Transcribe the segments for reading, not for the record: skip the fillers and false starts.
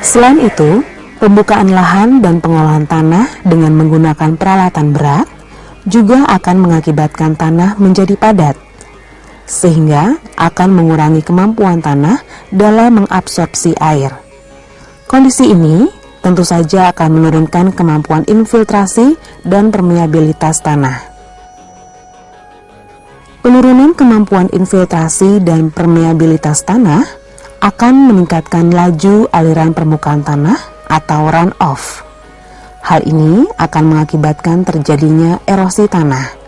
Selain itu, pembukaan lahan dan pengolahan tanah dengan menggunakan peralatan berat juga akan mengakibatkan tanah menjadi padat, sehingga akan mengurangi kemampuan tanah dalam mengabsorpsi air. Kondisi ini tentu saja akan menurunkan kemampuan infiltrasi dan permeabilitas tanah. Penurunan kemampuan infiltrasi dan permeabilitas tanah akan meningkatkan laju aliran permukaan tanah atau runoff. Hal ini akan mengakibatkan terjadinya erosi tanah.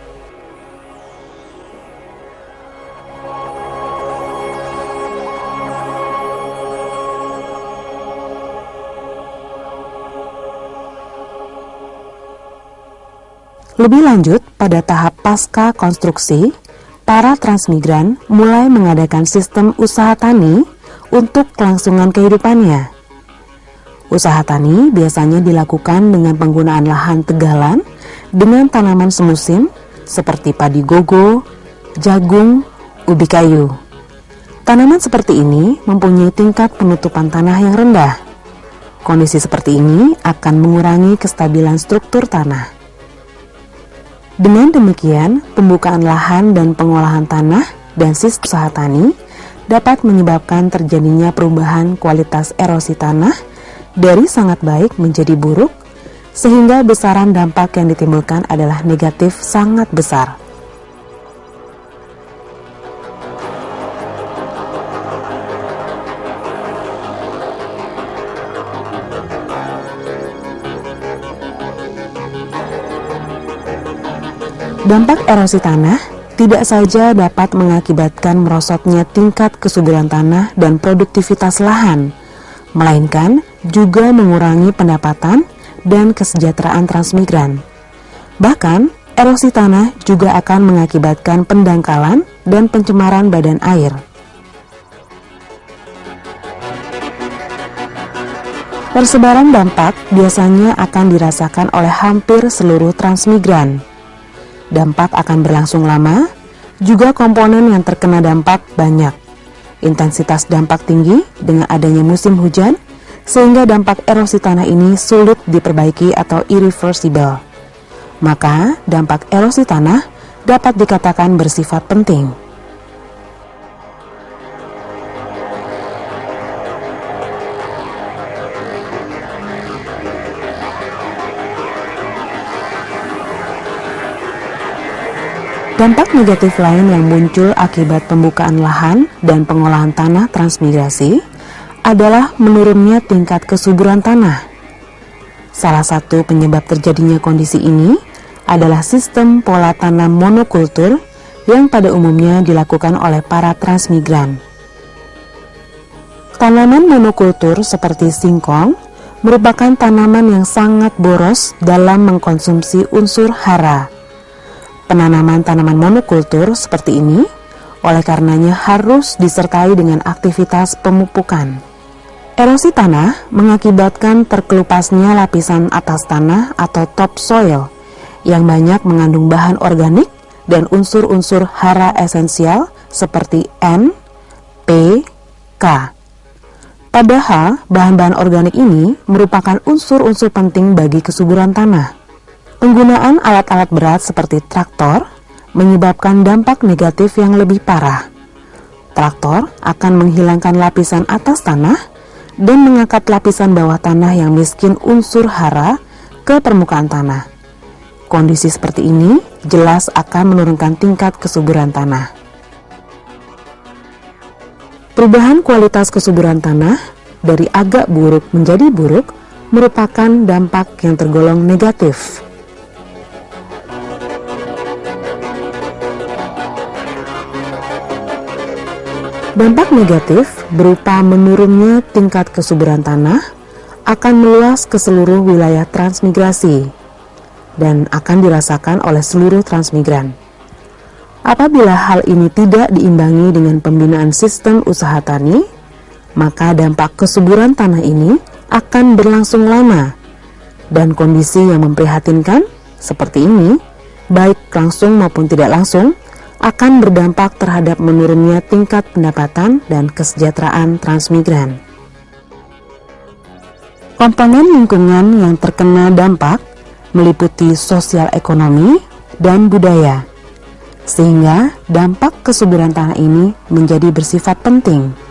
Lebih lanjut, pada tahap pasca konstruksi, para transmigran mulai mengadakan sistem usaha tani untuk kelangsungan kehidupannya. Usaha tani biasanya dilakukan dengan penggunaan lahan tegalan dengan tanaman semusim seperti padi gogo, jagung, ubi kayu. Tanaman seperti ini mempunyai tingkat penutupan tanah yang rendah. Kondisi seperti ini akan mengurangi kestabilan struktur tanah. Dengan demikian, pembukaan lahan dan pengolahan tanah dan sistem usaha tani dapat menyebabkan terjadinya perubahan kualitas erosi tanah dari sangat baik menjadi buruk, sehingga besaran dampak yang ditimbulkan adalah negatif sangat besar. Dampak erosi tanah tidak saja dapat mengakibatkan merosotnya tingkat kesuburan tanah dan produktivitas lahan, melainkan juga mengurangi pendapatan dan kesejahteraan transmigran. Bahkan, erosi tanah juga akan mengakibatkan pendangkalan dan pencemaran badan air. Persebaran dampak biasanya akan dirasakan oleh hampir seluruh transmigran. Dampak akan berlangsung lama, juga komponen yang terkena dampak banyak. Intensitas dampak tinggi dengan adanya musim hujan, sehingga dampak erosi tanah ini sulit diperbaiki atau irreversible. Maka, dampak erosi tanah dapat dikatakan bersifat penting. Dampak negatif lain yang muncul akibat pembukaan lahan dan pengolahan tanah transmigrasi adalah menurunnya tingkat kesuburan tanah. Salah satu penyebab terjadinya kondisi ini adalah sistem pola tanam monokultur yang pada umumnya dilakukan oleh para transmigran. Tanaman monokultur seperti singkong merupakan tanaman yang sangat boros dalam mengkonsumsi unsur hara. Penanaman tanaman monokultur seperti ini oleh karenanya harus disertai dengan aktivitas pemupukan. Erosi tanah mengakibatkan terkelupasnya lapisan atas tanah atau topsoil yang banyak mengandung bahan organik dan unsur-unsur hara esensial seperti N, P, K. Padahal bahan-bahan organik ini merupakan unsur-unsur penting bagi kesuburan tanah. Penggunaan alat-alat berat seperti traktor menyebabkan dampak negatif yang lebih parah. Traktor akan menghilangkan lapisan atas tanah dan mengangkat lapisan bawah tanah yang miskin unsur hara ke permukaan tanah. Kondisi seperti ini jelas akan menurunkan tingkat kesuburan tanah. Perubahan kualitas kesuburan tanah dari agak buruk menjadi buruk merupakan dampak yang tergolong negatif. Dampak negatif berupa menurunnya tingkat kesuburan tanah akan meluas ke seluruh wilayah transmigrasi dan akan dirasakan oleh seluruh transmigran. Apabila hal ini tidak diimbangi dengan pembinaan sistem usaha tani, maka dampak kesuburan tanah ini akan berlangsung lama dan kondisi yang memprihatinkan seperti ini, baik langsung maupun tidak langsung, akan berdampak terhadap menurunnya tingkat pendapatan dan kesejahteraan transmigran. Komponen lingkungan yang terkena dampak meliputi sosial ekonomi dan budaya, sehingga dampak kesuburan tanah ini menjadi bersifat penting.